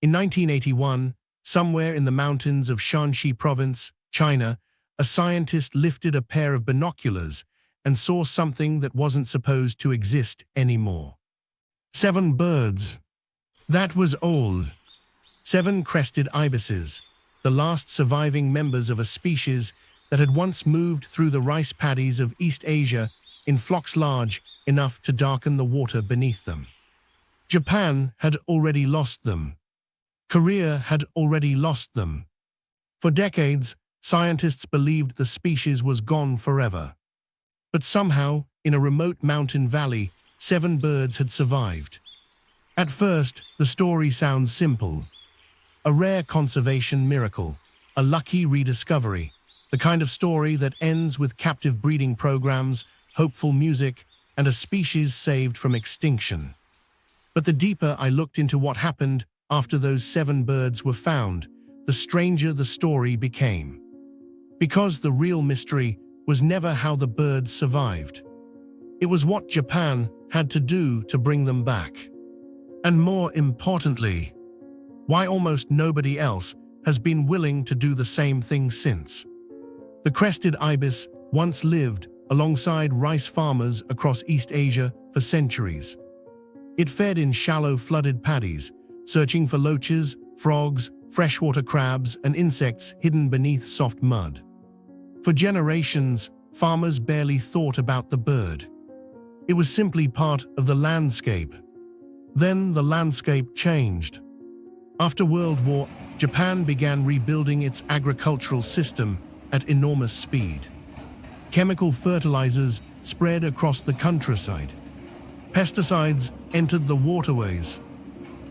In 1981, somewhere in the mountains of Shaanxi Province, China, a scientist lifted a pair of binoculars and saw something that wasn't supposed to exist anymore. 7 birds. That was all. 7 crested ibises, the last surviving members of a species that had once moved through the rice paddies of East Asia in flocks large enough to darken the water beneath them. Japan had already lost them. Korea had already lost them. For decades, scientists believed the species was gone forever. But somehow, in a remote mountain valley, 7 birds had survived. At first, the story sounds simple. A rare conservation miracle, a lucky rediscovery, the kind of story that ends with captive breeding programs, hopeful music, and a species saved from extinction. But the deeper I looked into what happened after those 7 birds were found, the stranger the story became. Because the real mystery was never how the birds survived. It was what Japan had to do to bring them back. And more importantly, why almost nobody else has been willing to do the same thing since. The crested ibis once lived alongside rice farmers across East Asia for centuries. It fed in shallow flooded paddies, searching for loaches, frogs, freshwater crabs, and insects hidden beneath soft mud. For generations, farmers barely thought about the bird. It was simply part of the landscape. Then the landscape changed. After World War, Japan began rebuilding its agricultural system at enormous speed. Chemical fertilizers spread across the countryside. Pesticides entered the waterways.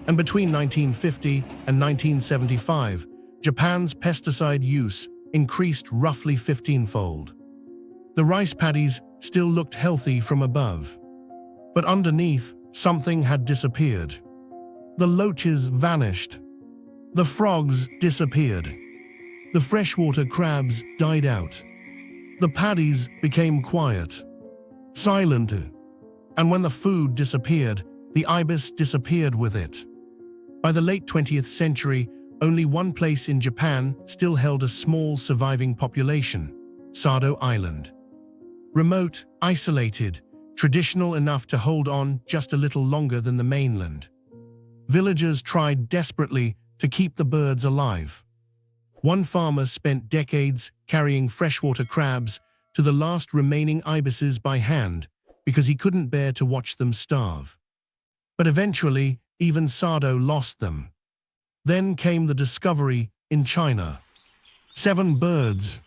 And between 1950 and 1975, Japan's pesticide use increased roughly 15-fold. The rice paddies still looked healthy from above. But underneath, something had disappeared. The loaches vanished. The frogs disappeared. The freshwater crabs died out. The paddies became quiet, silent. And when the food disappeared, the ibis disappeared with it. By the late 20th century, only one place in Japan still held a small surviving population, Sado Island. Remote, isolated, traditional enough to hold on just a little longer than the mainland. Villagers tried desperately to keep the birds alive. One farmer spent decades carrying freshwater crabs to the last remaining ibises by hand because he couldn't bear to watch them starve. But eventually, even Sado lost them. Then came the discovery in China. 7 birds.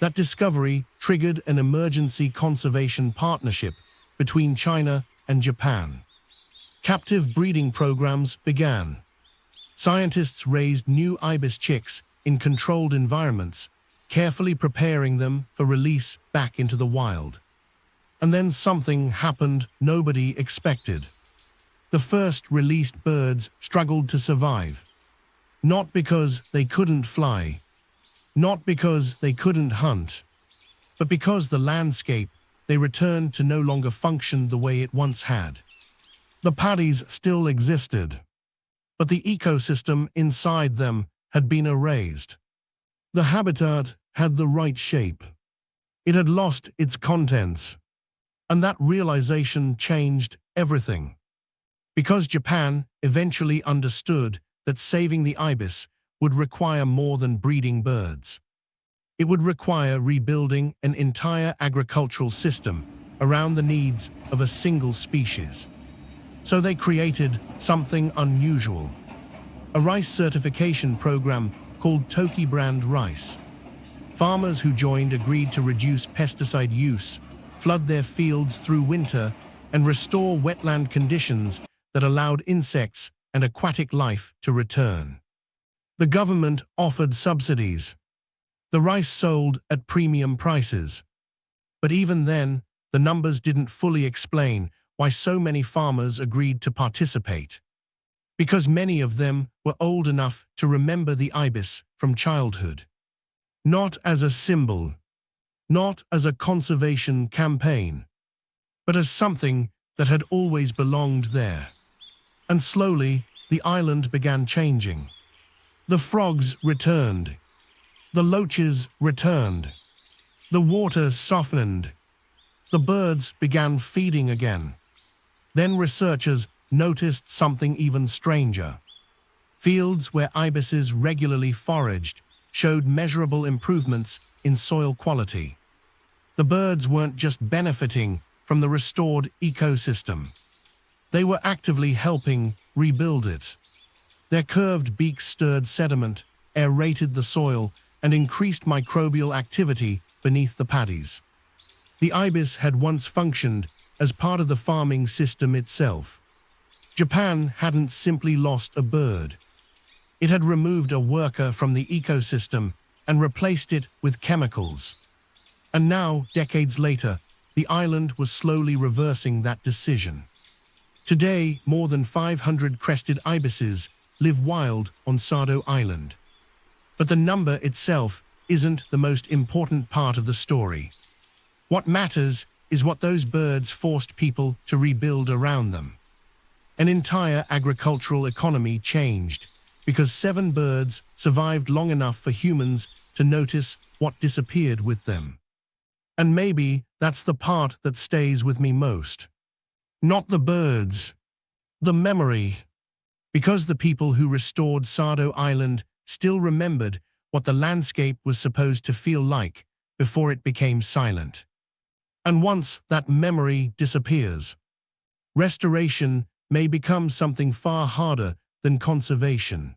That discovery triggered an emergency conservation partnership between China and Japan. Captive breeding programs began. Scientists raised new ibis chicks in controlled environments, carefully preparing them for release back into the wild. And then something happened nobody expected. The first released birds struggled to survive. Not because they couldn't fly, not because they couldn't hunt, but because the landscape they returned to no longer functioned the way it once had. The paddies still existed, but the ecosystem inside them had been erased. The habitat had the right shape. It had lost its contents. And that realization changed everything. Because Japan eventually understood that saving the ibis would require more than breeding birds. It would require rebuilding an entire agricultural system around the needs of a single species. So they created something unusual. A rice certification program called Toki brand rice. Farmers who joined agreed to reduce pesticide use, flood their fields through winter, and restore wetland conditions that allowed insects and aquatic life to return. The government offered subsidies. The rice sold at premium prices. But even then, the numbers didn't fully explain why so many farmers agreed to participate. Because many of them were old enough to remember the ibis from childhood. Not as a symbol, not as a conservation campaign, but as something that had always belonged there. And slowly, the island began changing. The frogs returned. The loaches returned. The water softened. The birds began feeding again. Then researchers noticed something even stranger. Fields where ibises regularly foraged showed measurable improvements in soil quality. The birds weren't just benefiting from the restored ecosystem. They were actively helping rebuild it. Their curved beaks stirred sediment, aerated the soil, and increased microbial activity beneath the paddies. The ibis had once functioned as part of the farming system itself. Japan hadn't simply lost a bird. It had removed a worker from the ecosystem and replaced it with chemicals. And now, decades later, the island was slowly reversing that decision. Today, more than 500 crested ibises live wild on Sado Island. But the number itself isn't the most important part of the story. What matters is what those birds forced people to rebuild around them. An entire agricultural economy changed because 7 birds survived long enough for humans to notice what disappeared with them. And maybe that's the part that stays with me most. Not the birds, the memory. Because the people who restored Sado Island still remembered what the landscape was supposed to feel like before it became silent. And once that memory disappears, restoration may become something far harder than conservation.